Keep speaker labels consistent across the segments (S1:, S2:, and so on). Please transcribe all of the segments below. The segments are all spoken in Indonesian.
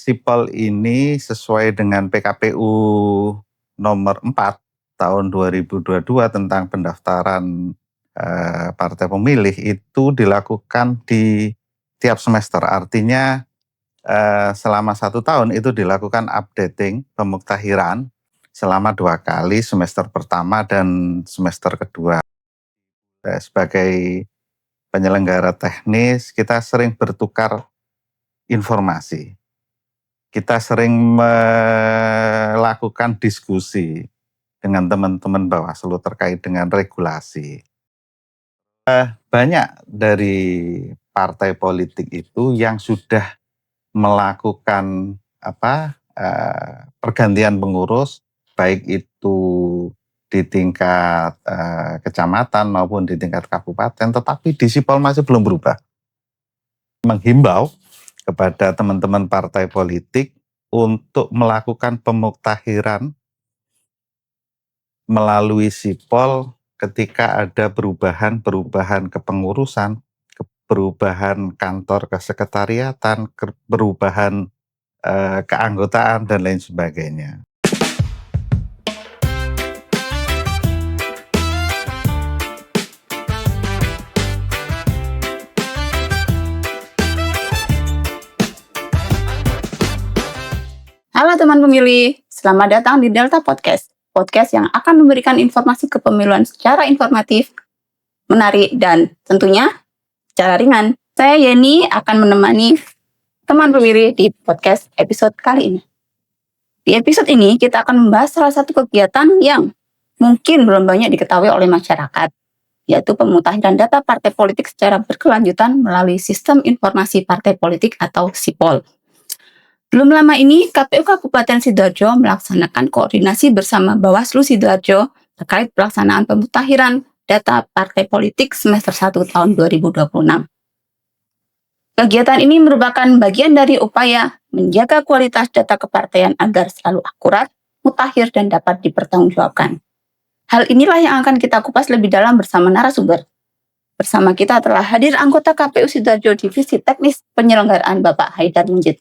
S1: Sipol ini sesuai dengan PKPU nomor 4 tahun 2022 tentang pendaftaran partai pemilih itu dilakukan di tiap semester. Artinya selama 1 tahun itu dilakukan updating pemuktahiran selama 2 kali, semester pertama dan semester kedua. Sebagai penyelenggara teknis, kita sering bertukar informasi. Kita sering melakukan diskusi dengan teman-teman Bawaslu terkait dengan regulasi. Banyak dari partai politik itu yang sudah melakukan pergantian pengurus, baik itu di tingkat kecamatan maupun di tingkat kabupaten, tetapi di Sipol masih belum berubah. Menghimbau kepada teman-teman partai politik untuk melakukan pemuktahiran melalui Sipol ketika ada perubahan kepengurusan, perubahan kantor kesekretariatan, perubahan keanggotaan dan lain sebagainya.
S2: Halo teman pemilih, selamat datang di Delta Podcast. Podcast yang akan memberikan informasi kepemiluan secara informatif, menarik, dan tentunya secara ringan. Saya Yeni akan menemani teman pemilih di podcast episode kali ini. Di episode ini kita akan membahas salah satu kegiatan yang mungkin belum banyak diketahui oleh masyarakat, yaitu pemutahiran data partai politik secara berkelanjutan melalui Sistem Informasi Partai Politik atau SIPOL. Belum lama ini, KPU Kabupaten Sidoarjo melaksanakan koordinasi bersama Bawaslu Sidoarjo terkait pelaksanaan pemutahiran data partai politik semester 1 tahun 2026. Kegiatan ini merupakan bagian dari upaya menjaga kualitas data kepartaian agar selalu akurat, mutakhir, dan dapat dipertanggungjawabkan. Hal inilah yang akan kita kupas lebih dalam bersama narasumber. Bersama kita telah hadir anggota KPU Sidoarjo Divisi Teknis Penyelenggaraan Bapak Haidar Munjid.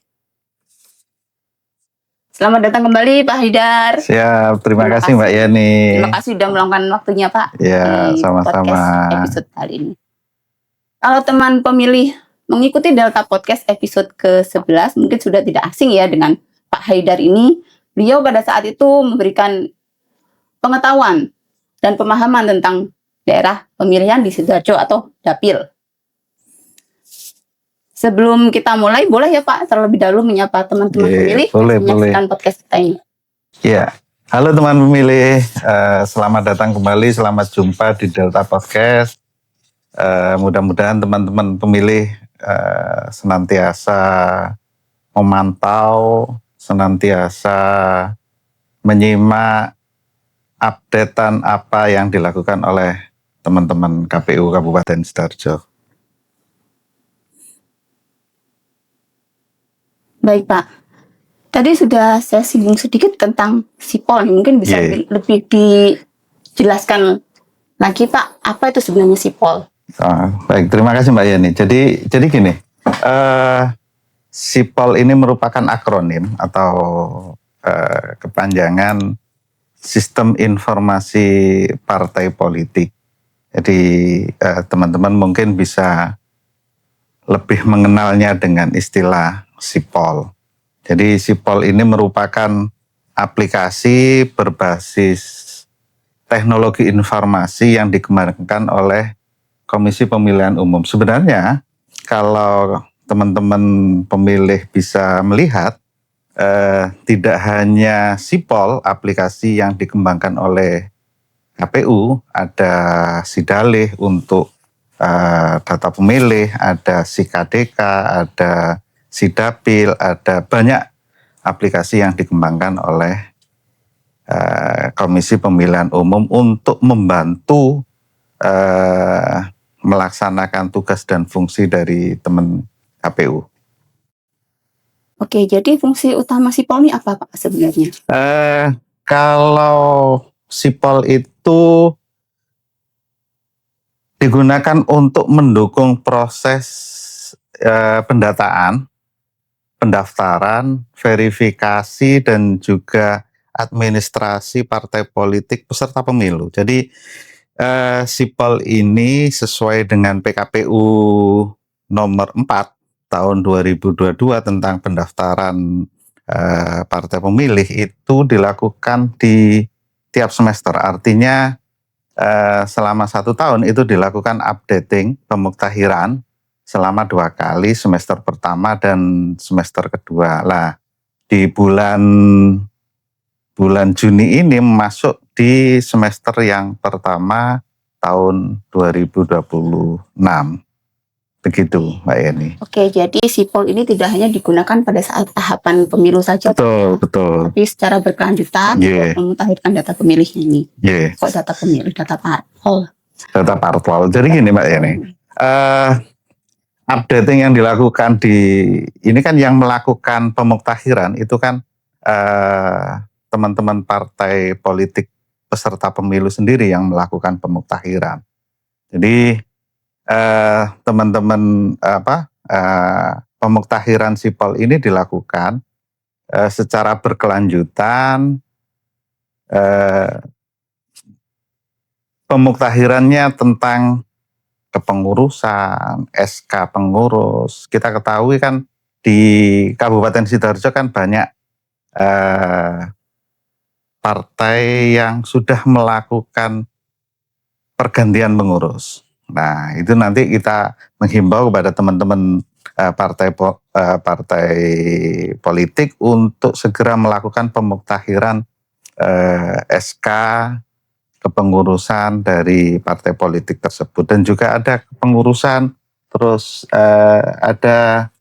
S2: Selamat datang kembali Pak Haidar.
S1: Siap, terima kasih Mbak Yeni.
S2: Terima kasih sudah meluangkan waktunya Pak
S1: ya,
S2: di
S1: sama-sama.
S2: podcast episode kali ini. Kalau teman pemilih mengikuti Delta Podcast episode ke-11 mungkin sudah tidak asing ya dengan Pak Haidar ini. Beliau pada saat itu memberikan pengetahuan dan pemahaman tentang daerah pemilihan di Sidoarjo atau Dapil. Sebelum kita mulai, boleh ya Pak terlebih dahulu menyapa teman-teman pemilih yang menyaksikan podcast kita ini.
S1: Ya, halo teman pemilih, selamat datang kembali, selamat jumpa di Delta Podcast. Mudah-mudahan teman-teman pemilih senantiasa memantau, senantiasa menyimak updatean apa yang dilakukan oleh teman-teman KPU Kabupaten Sidoarjo.
S2: Baik Pak, tadi sudah saya singgung sedikit tentang SIPOL, mungkin bisa lebih dijelaskan lagi Pak, apa itu sebenarnya SIPOL?
S1: Baik, terima kasih Mbak Yeni. Jadi gini, SIPOL ini merupakan akronim atau kepanjangan Sistem Informasi Partai Politik. Jadi teman-teman mungkin bisa lebih mengenalnya dengan istilah SIPOL. Jadi SIPOL ini merupakan aplikasi berbasis teknologi informasi yang dikembangkan oleh Komisi Pemilihan Umum. Sebenarnya kalau teman-teman pemilih bisa melihat, tidak hanya SIPOL aplikasi yang dikembangkan oleh KPU, ada Sidalih untuk data pemilih, ada SIKDK, ada Sidapil, ada banyak aplikasi yang dikembangkan oleh Komisi Pemilihan Umum untuk membantu melaksanakan tugas dan fungsi dari teman KPU.
S2: Oke, jadi fungsi utama SIPOL ini apa Pak sebenarnya?
S1: Kalau SIPOL itu digunakan untuk mendukung proses pendataan pendaftaran, verifikasi, dan juga administrasi partai politik peserta pemilu. Jadi SIPOL ini sesuai dengan PKPU nomor 4 tahun 2022 tentang pendaftaran partai pemilih itu dilakukan di tiap semester. Artinya selama 1 tahun itu dilakukan updating pemuktahiran selama 2 kali, semester pertama dan semester kedua. Lah, di bulan Juni ini masuk di semester yang pertama tahun 2026. Begitu, Mbak Yeni.
S2: Oke, jadi SIPOL ini tidak hanya digunakan pada saat tahapan pemilu saja,
S1: Betul.
S2: tapi secara berkelanjutan untuk memutakhirkan data pemilih ini. Kok data pemilih, data parpol?
S1: Data parpol. Jadi gini, Mbak Yeni. Updating yang dilakukan ini kan yang melakukan pemuktahiran itu kan teman-teman partai politik peserta pemilu sendiri yang melakukan pemuktahiran. Jadi teman-teman pemuktahiran SIPOL ini dilakukan secara berkelanjutan. Pemuktahirannya tentang kepengurusan, SK pengurus. Kita ketahui kan di Kabupaten Sidoarjo kan banyak partai yang sudah melakukan pergantian pengurus. Nah, itu nanti kita menghimbau kepada teman-teman partai politik untuk segera melakukan pemuktahiran SK kepengurusan dari partai politik tersebut. Dan juga ada kepengurusan, terus ada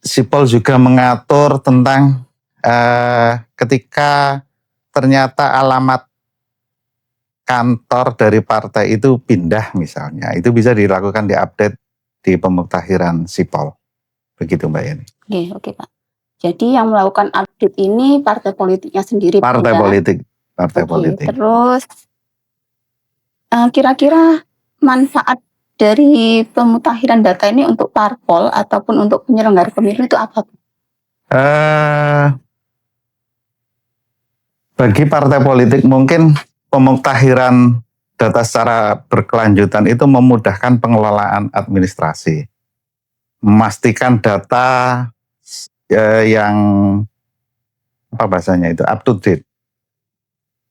S1: SIPOL juga mengatur tentang ketika ternyata alamat kantor dari partai itu pindah misalnya, itu bisa dilakukan diupdate di pemuktahiran SIPOL. Begitu Mbak Yeni.
S2: Oke Pak. Jadi yang melakukan update ini partai politiknya sendiri.
S1: Partai politik.
S2: Terus kira-kira manfaat dari pemutahiran data ini untuk parpol ataupun untuk penyelenggara pemilu itu apa?
S1: Bagi partai politik mungkin pemuktahiran data secara berkelanjutan itu memudahkan pengelolaan administrasi, memastikan data yang up to date,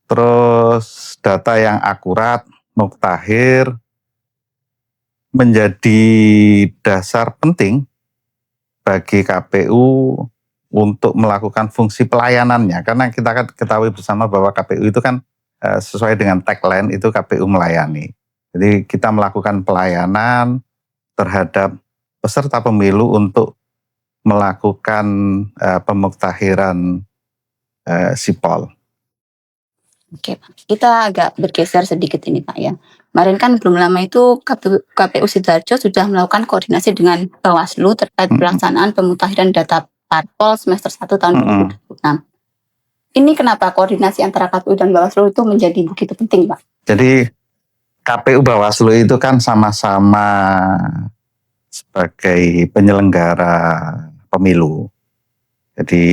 S1: terus data yang akurat, muktahir, menjadi dasar penting bagi KPU untuk melakukan fungsi pelayanannya. Karena kita kan ketahui bersama bahwa KPU itu kan sesuai dengan tagline itu KPU melayani. Jadi kita melakukan pelayanan terhadap peserta pemilu untuk melakukan pemuktahiran SIPOL.
S2: Oke Pak, kita agak bergeser sedikit ini Pak ya. Kemarin kan belum lama itu KPU Sidoarjo sudah melakukan koordinasi dengan Bawaslu terkait pelaksanaan pemutahiran data parpol semester 1 tahun 2026. Ini kenapa koordinasi antara KPU dan Bawaslu itu menjadi begitu penting Pak?
S1: Jadi KPU Bawaslu itu kan sama-sama sebagai penyelenggara pemilu. Jadi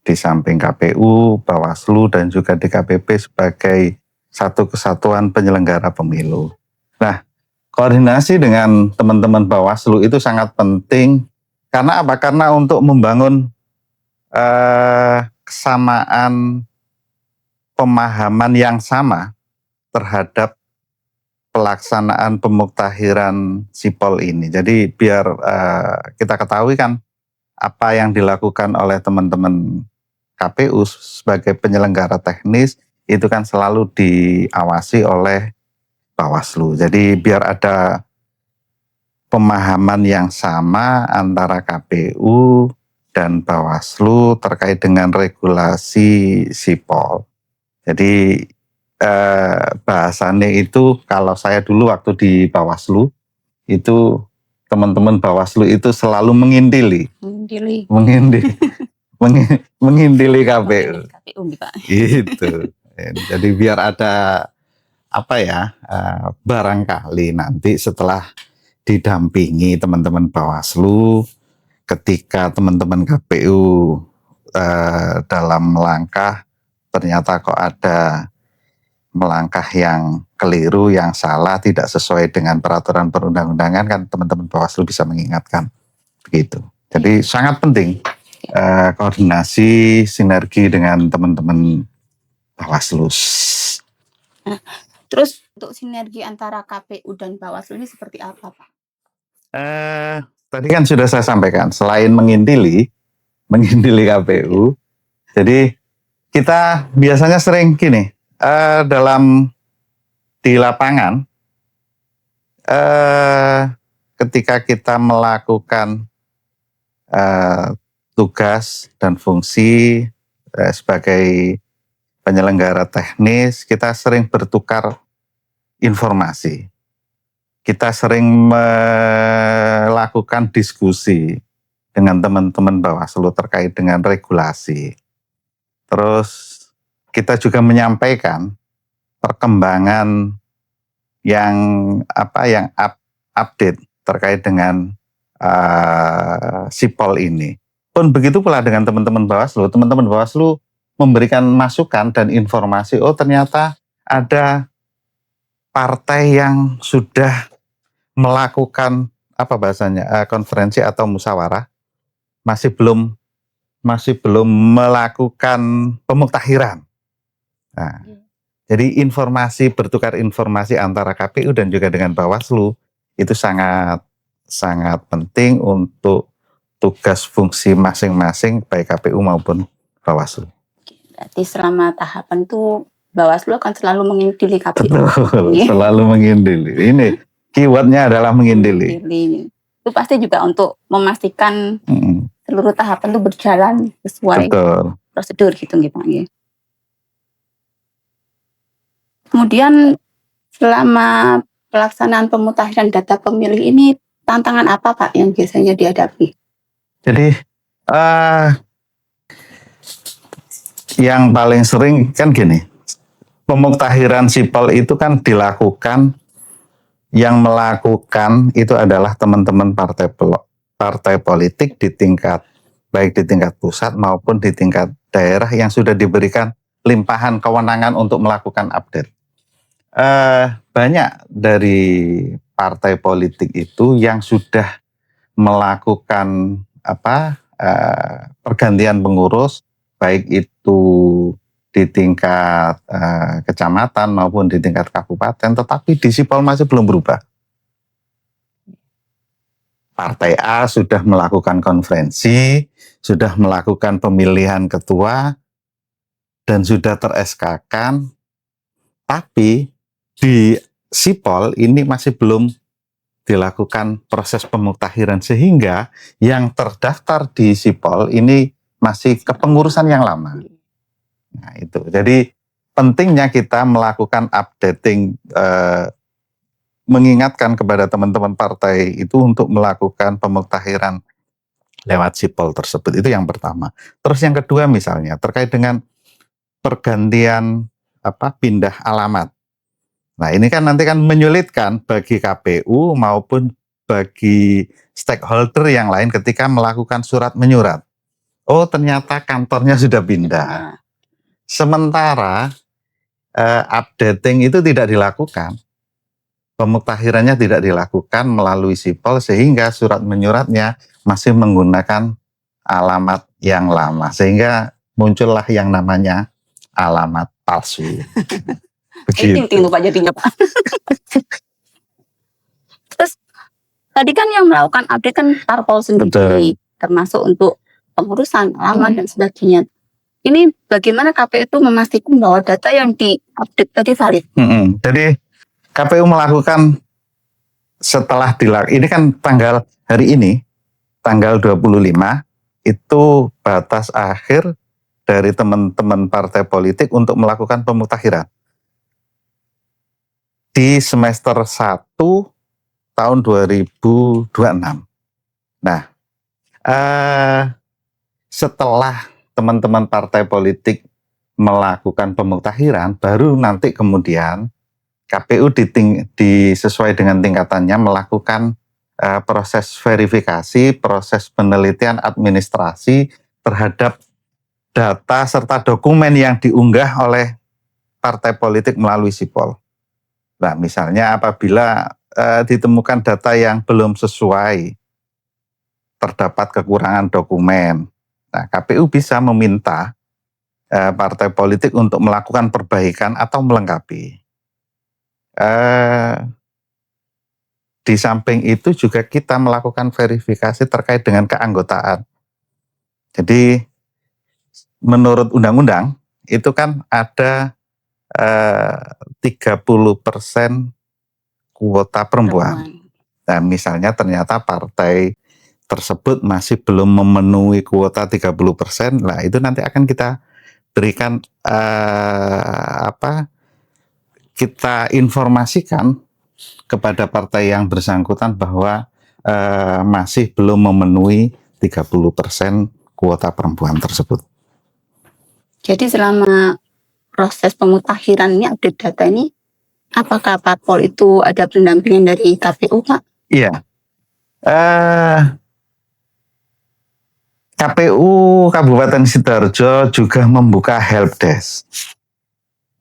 S1: di samping KPU, Bawaslu, dan juga DKPP sebagai satu kesatuan penyelenggara pemilu. Nah, koordinasi dengan teman-teman Bawaslu itu sangat penting. Karena apa? Karena untuk membangun kesamaan pemahaman yang sama terhadap pelaksanaan pemuktahiran SIPOL ini. Jadi biar kita ketahui kan apa yang dilakukan oleh teman-teman KPU sebagai penyelenggara teknis itu kan selalu diawasi oleh Bawaslu. Jadi biar ada pemahaman yang sama antara KPU dan Bawaslu terkait dengan regulasi SIPOL. Jadi bahasannya itu kalau saya dulu waktu di Bawaslu itu teman-teman Bawaslu itu selalu mengintili KPU. Gitu. Jadi biar ada barangkali nanti setelah didampingi teman-teman Bawaslu, ketika teman-teman KPU dalam melangkah ternyata kok ada melangkah yang keliru, yang salah, tidak sesuai dengan peraturan perundang-undangan, kan teman-teman Bawaslu bisa mengingatkan begitu. Jadi sangat penting koordinasi sinergi dengan teman-teman Bawaslu.
S2: Terus untuk sinergi antara KPU dan Bawaslu ini seperti apa, Pak?
S1: Tadi kan sudah saya sampaikan, selain mengintili KPU, jadi kita biasanya sering gini, di lapangan, ketika kita melakukan tugas dan fungsi sebagai penyelenggara teknis, kita sering bertukar informasi. Kita sering melakukan diskusi dengan teman-teman Bawaslu terkait dengan regulasi. Terus kita juga menyampaikan perkembangan yang update terkait dengan Sipol ini. Pun begitu pula dengan teman-teman Bawaslu. Teman-teman Bawaslu memberikan masukan dan informasi, oh ternyata ada partai yang sudah melakukan konferensi atau musyawarah, masih belum melakukan pemuktahiran. Nah, jadi bertukar informasi antara KPU dan juga dengan Bawaslu itu sangat penting untuk tugas fungsi masing-masing baik KPU maupun Bawaslu.
S2: Berarti selama tahapan itu Bawaslu akan selalu mengintili KPU.
S1: Betul, selalu mengintili. Ini keywordnya adalah mengintili.
S2: Itu pasti juga untuk memastikan seluruh tahapan itu berjalan sesuai prosedur gitu Pak. Kemudian selama pelaksanaan pemutahiran data pemilih ini tantangan apa Pak yang biasanya dihadapi?
S1: Jadi yang paling sering kan gini, pemuktahiran sipol itu kan dilakukan, yang melakukan itu adalah teman-teman partai politik baik di tingkat pusat maupun di tingkat daerah yang sudah diberikan limpahan kewenangan untuk melakukan update. Banyak dari partai politik itu yang sudah melakukan pergantian pengurus, baik itu di tingkat kecamatan maupun di tingkat kabupaten, tetapi di Sipol masih belum berubah. Partai A sudah melakukan konferensi, sudah melakukan pemilihan ketua, dan sudah ter-SK-kan, tapi di Sipol ini masih belum dilakukan proses pemuktahiran, sehingga yang terdaftar di Sipol ini masih kepengurusan yang lama. Nah itu, jadi pentingnya kita melakukan updating, mengingatkan kepada teman-teman partai itu untuk melakukan pemuktahiran lewat Sipol tersebut, itu yang pertama. Terus yang kedua misalnya terkait dengan pergantian pindah alamat. Nah ini kan nanti kan menyulitkan bagi KPU maupun bagi stakeholder yang lain ketika melakukan surat menyurat. Oh ternyata kantornya sudah pindah. Sementara updating itu tidak dilakukan, pemuktahirannya tidak dilakukan melalui Sipol, sehingga surat menyuratnya masih menggunakan alamat yang lama, sehingga muncullah yang namanya alamat palsu.
S2: Begitu. Ting Pak jadinya Pak. Terus tadi kan yang melakukan update kan parpol sendiri, termasuk untuk pengurusan alamat dan sebagainya. Ini bagaimana KPU itu memastikan bahwa data yang di-update tadi valid?
S1: Jadi KPU melakukan setelah ini kan hari ini, tanggal 25, itu batas akhir dari teman-teman partai politik untuk melakukan pemuktahiran. Di semester 1 tahun 2026. Nah, setelah teman-teman partai politik melakukan pemuktahiran, baru nanti kemudian KPU sesuai dengan tingkatannya melakukan proses verifikasi, proses penelitian administrasi terhadap data serta dokumen yang diunggah oleh partai politik melalui sipol. Nah, misalnya apabila ditemukan data yang belum sesuai, terdapat kekurangan dokumen, nah KPU bisa meminta partai politik untuk melakukan perbaikan atau melengkapi. Di samping itu juga kita melakukan verifikasi terkait dengan keanggotaan. Jadi menurut undang-undang itu kan ada 30% kuota perempuan. Nah, misalnya ternyata partai tersebut masih belum memenuhi kuota 30%, lah itu nanti akan kita berikan kita informasikan kepada partai yang bersangkutan bahwa masih belum memenuhi 30% kuota perempuan tersebut.
S2: Jadi selama proses pemutakhiran ini update data ini, apakah parpol itu ada pendampingan dari KPU, Pak?
S1: Iya. KPU Kabupaten Sidoarjo juga membuka helpdesk.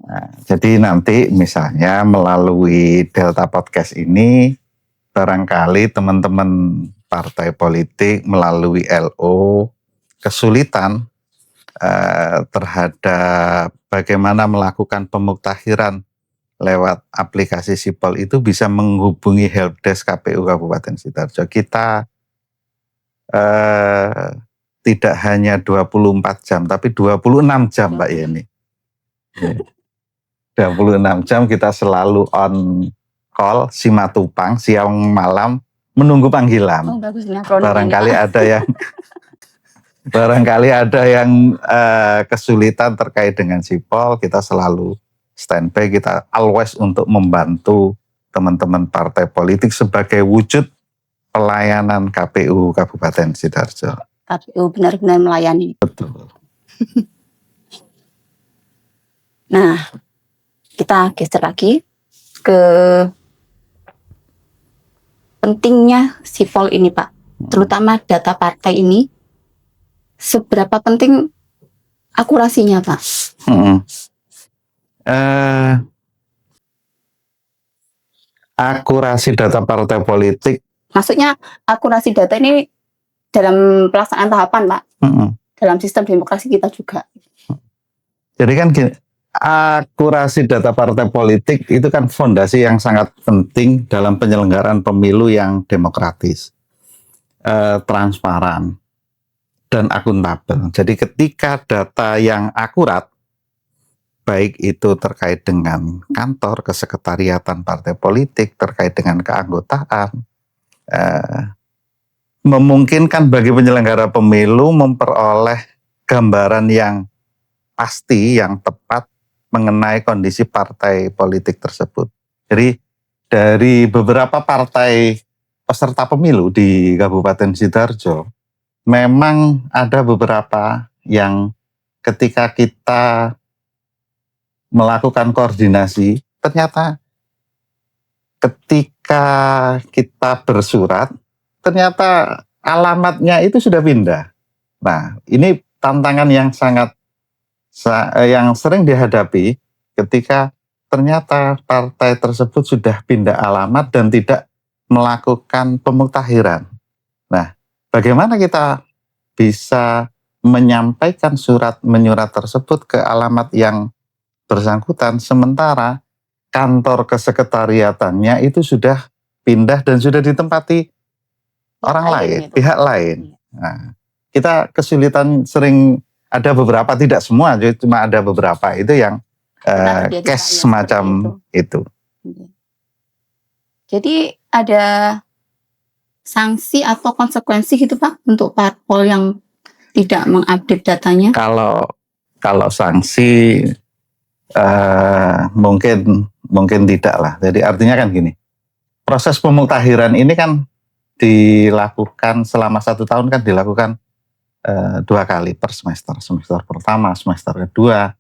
S1: Nah, jadi nanti misalnya melalui Delta Podcast ini, barangkali teman-teman partai politik melalui LO kesulitan terhadap bagaimana melakukan pemuktahiran lewat aplikasi sipol, itu bisa menghubungi helpdesk KPU Kabupaten Sidoarjo. Kita tidak hanya 24 jam, tapi 26 jam Mbak Yeni. 26 jam kita selalu on call, simatupang, siang malam, menunggu panggilan.
S2: Bagus,
S1: Barangkali ada yang kesulitan terkait dengan sipol, kita selalu standby, kita always untuk membantu teman-teman partai politik sebagai wujud pelayanan KPU Kabupaten Sidoarjo.
S2: KPU benar-benar melayani.
S1: Betul.
S2: Nah, kita geser lagi ke pentingnya sipol ini, Pak. Terutama data partai ini, seberapa penting akurasinya, Pak?
S1: Akurasi data partai politik.
S2: Maksudnya akurasi data ini dalam pelaksanaan tahapan, Pak. Dalam sistem demokrasi kita juga.
S1: Jadi kan gini, akurasi data partai politik itu kan fondasi yang sangat penting dalam penyelenggaraan pemilu yang demokratis, transparan, dan akuntabel. Jadi ketika data yang akurat, baik itu terkait dengan kantor, kesekretariatan partai politik, terkait dengan keanggotaan, memungkinkan bagi penyelenggara pemilu memperoleh gambaran yang pasti, yang tepat mengenai kondisi partai politik tersebut. Jadi dari beberapa partai peserta pemilu di Kabupaten Sidoarjo, memang ada beberapa yang ketika kita melakukan koordinasi, ternyata ketika kita bersurat, ternyata alamatnya itu sudah pindah. Nah, ini tantangan yang yang sering dihadapi ketika ternyata partai tersebut sudah pindah alamat dan tidak melakukan pemuktahiran. Nah, bagaimana kita bisa menyampaikan surat menyurat tersebut ke alamat yang bersangkutan, sementara kantor kesekretariatannya itu sudah pindah dan sudah ditempati orang lain, pihak lain. Nah, kita kesulitan sering, ada beberapa, tidak semua, cuma ada beberapa itu yang case semacam itu.
S2: Jadi ada sanksi atau konsekuensi gitu Pak untuk parpol yang tidak mengupdate datanya?
S1: Kalau sanksi mungkin tidak lah. Jadi artinya kan gini, proses pemuktahiran ini kan dilakukan selama 1 tahun, kan dilakukan 2 kali per semester. Semester pertama, semester kedua.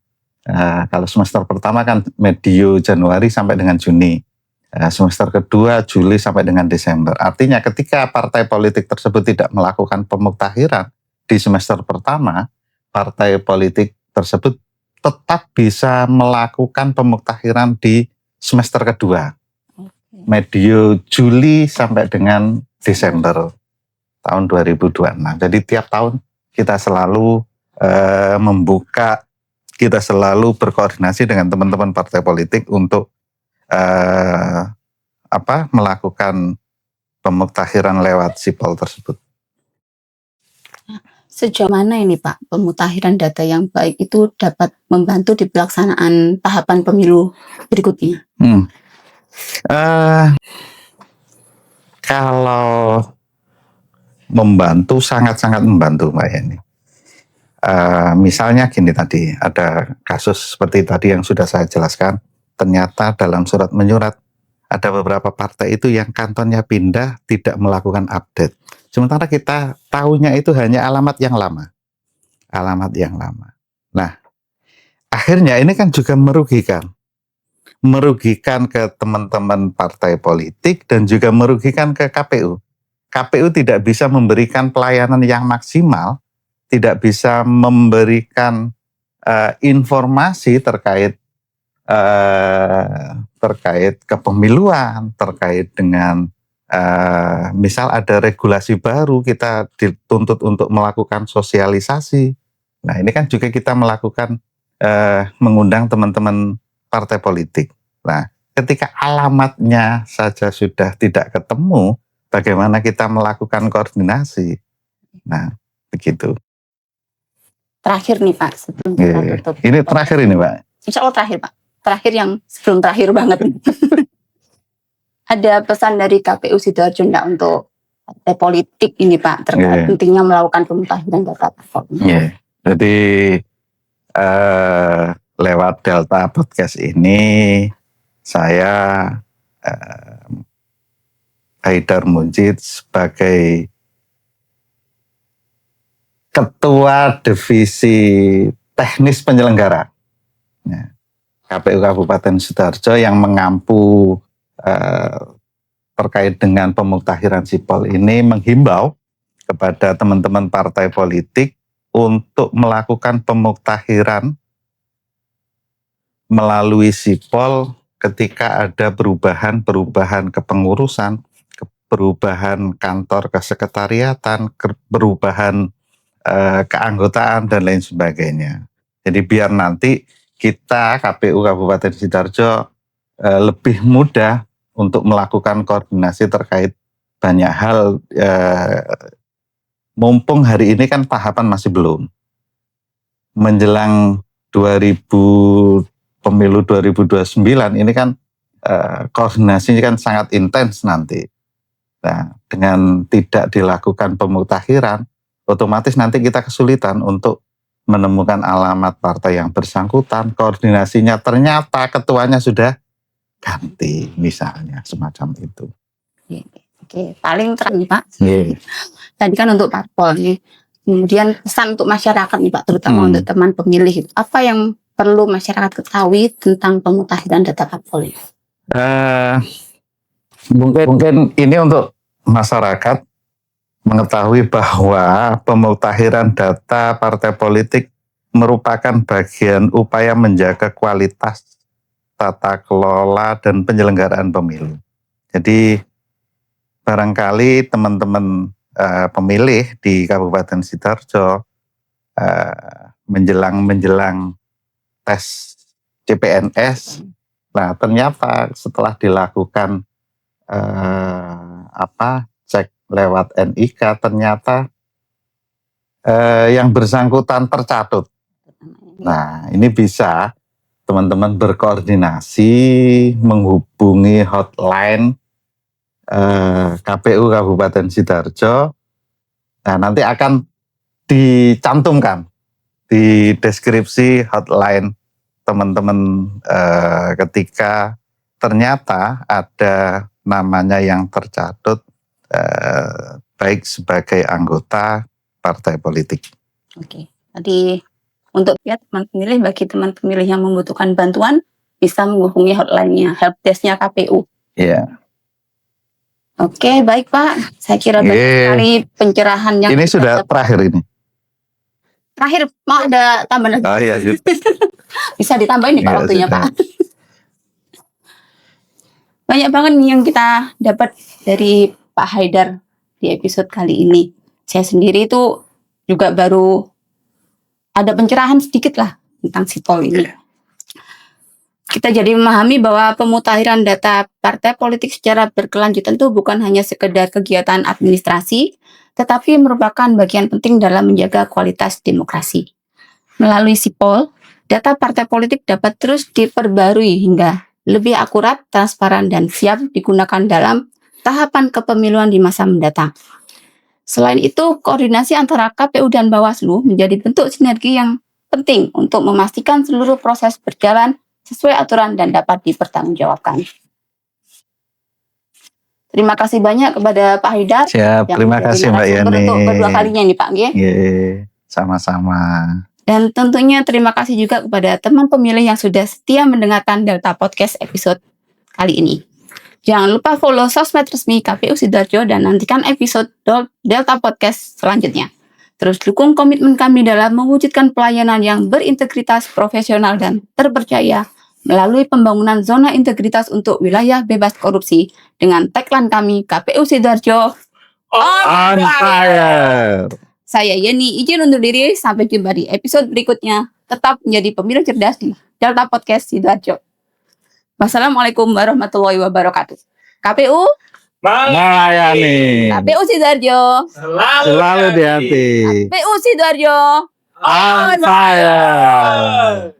S1: Kalau semester pertama kan medio Januari sampai dengan Juni. semester kedua Juli sampai dengan Desember. Artinya ketika partai politik tersebut tidak melakukan pemuktahiran di semester pertama, partai politik tersebut tetap bisa melakukan pemuktahiran di semester kedua, medio Juli sampai dengan Desember tahun 2026. Jadi tiap tahun kita selalu membuka, kita selalu berkoordinasi dengan teman-teman partai politik untuk melakukan pemuktahiran lewat sipol tersebut.
S2: Sejauh mana ini Pak, pemutahiran data yang baik itu dapat membantu di pelaksanaan tahapan pemilu berikutnya?
S1: Kalau membantu, sangat-sangat membantu Mbak Yani. Misalnya gini tadi, ada kasus seperti tadi yang sudah saya jelaskan, ternyata dalam surat menyurat ada beberapa partai itu yang kantornya pindah, tidak melakukan update. Sementara kita tahunya itu hanya alamat yang lama. Alamat yang lama. Nah, akhirnya ini kan juga merugikan. Merugikan ke teman-teman partai politik dan juga merugikan ke KPU. KPU tidak bisa memberikan pelayanan yang maksimal, tidak bisa memberikan informasi terkait kepemiluan, terkait dengan misal ada regulasi baru, kita dituntut untuk melakukan sosialisasi. Nah, ini kan juga kita melakukan mengundang teman-teman partai politik. Nah, ketika alamatnya saja sudah tidak ketemu, bagaimana kita melakukan koordinasi? Nah, begitu.
S2: Terakhir nih Pak, sebelum kita tutup.
S1: Ini terakhir ini Pak.
S2: Insya Allah terakhir Pak. Terakhir yang sebelum terakhir banget. Ada pesan dari KPU Sidoarjo untuk partai politik ini Pak terkait pentingnya melakukan pemutahiran data platform.
S1: Jadi lewat Delta Podcast ini saya Haidar Munjid sebagai Ketua Divisi Teknis Penyelenggara KPU Kabupaten Sidoarjo yang mengampu terkait dengan pemuktahiran sipol ini menghimbau kepada teman-teman partai politik untuk melakukan pemuktahiran melalui sipol ketika ada perubahan kepengurusan, perubahan kantor kesekretariatan, perubahan keanggotaan dan lain sebagainya. Jadi biar nanti kita KPU Kabupaten Sidoarjo lebih mudah untuk melakukan koordinasi terkait banyak hal. Mumpung hari ini kan tahapan masih belum. Menjelang pemilu 2029 ini kan koordinasinya kan sangat intens nanti. Nah, dengan tidak dilakukan pemuktahiran, otomatis nanti kita kesulitan untuk menemukan alamat partai yang bersangkutan, koordinasinya ternyata ketuanya sudah ganti, misalnya semacam itu.
S2: Oke, paling terakhir Pak. Tadi kan untuk parpol nih. Kemudian pesan untuk masyarakat nih Pak, terutama untuk teman pemilih. Apa yang perlu masyarakat ketahui tentang pemutahiran data parpol ini?
S1: Mungkin ini untuk masyarakat mengetahui bahwa pemutahiran data partai politik merupakan bagian upaya menjaga kualitas tata kelola dan penyelenggaraan pemilu. Jadi barangkali teman-teman pemilih di Kabupaten Sidoarjo menjelang tes CPNS, nah ternyata setelah dilakukan cek lewat NIK, ternyata yang bersangkutan tercatut. Nah, ini bisa teman-teman berkoordinasi menghubungi hotline KPU Kabupaten Sidoarjo. Nah, nanti akan dicantumkan di deskripsi hotline teman-teman ketika ternyata ada namanya yang tercatut baik sebagai anggota partai politik.
S2: Oke, tadi untuk teman pemilih, bagi teman pemilih yang membutuhkan bantuan bisa menghubungi hotline-nya, helpdesk-nya KPU
S1: Iya.
S2: Oke, baik Pak. Saya kira banyak sekali pencerahan yang
S1: Ini sudah terakhir ini.
S2: Terakhir, mau ada tambahan lagi?
S1: Oh iya.
S2: Bisa ditambahin nih Pak
S1: Iya,
S2: waktunya
S1: sudah.
S2: Pak. Banyak banget nih yang kita dapat dari Pak Haidar di episode kali ini. Saya sendiri itu juga baru ada pencerahan sedikit lah tentang sipol ini. Kita jadi memahami bahwa pemutahiran data partai politik secara berkelanjutan itu bukan hanya sekedar kegiatan administrasi, tetapi merupakan bagian penting dalam menjaga kualitas demokrasi. Melalui sipol, data partai politik dapat terus diperbarui hingga lebih akurat, transparan, dan siap digunakan dalam tahapan kepemiluan di masa mendatang. Selain itu, koordinasi antara KPU dan Bawaslu menjadi bentuk sinergi yang penting untuk memastikan seluruh proses berjalan sesuai aturan dan dapat dipertanggungjawabkan. Terima kasih banyak kepada Pak Haidar.
S1: Siap, terima kasih Mbak Yani.
S2: Untuk kedua kalinya nih Pak.
S1: Sama-sama.
S2: Dan tentunya terima kasih juga kepada teman pemilih yang sudah setia mendengarkan Delta Podcast episode kali ini. Jangan lupa follow sosmed resmi KPU Sidoarjo dan nantikan episode Delta Podcast selanjutnya. Terus dukung komitmen kami dalam mewujudkan pelayanan yang berintegritas, profesional, dan terpercaya melalui pembangunan zona integritas untuk wilayah bebas korupsi dengan tagline kami KPU Sidoarjo
S1: On fire.
S2: Saya Yeni izin undur diri, sampai jumpa di episode berikutnya. Tetap menjadi pemilih cerdas di Delta Podcast Sidoarjo. Wassalamualaikum warahmatullahi wabarakatuh. KPU
S1: melayani.
S2: KPU Sidoarjo
S1: Selalu di hati.
S2: KPU Sidoarjo
S1: On fire.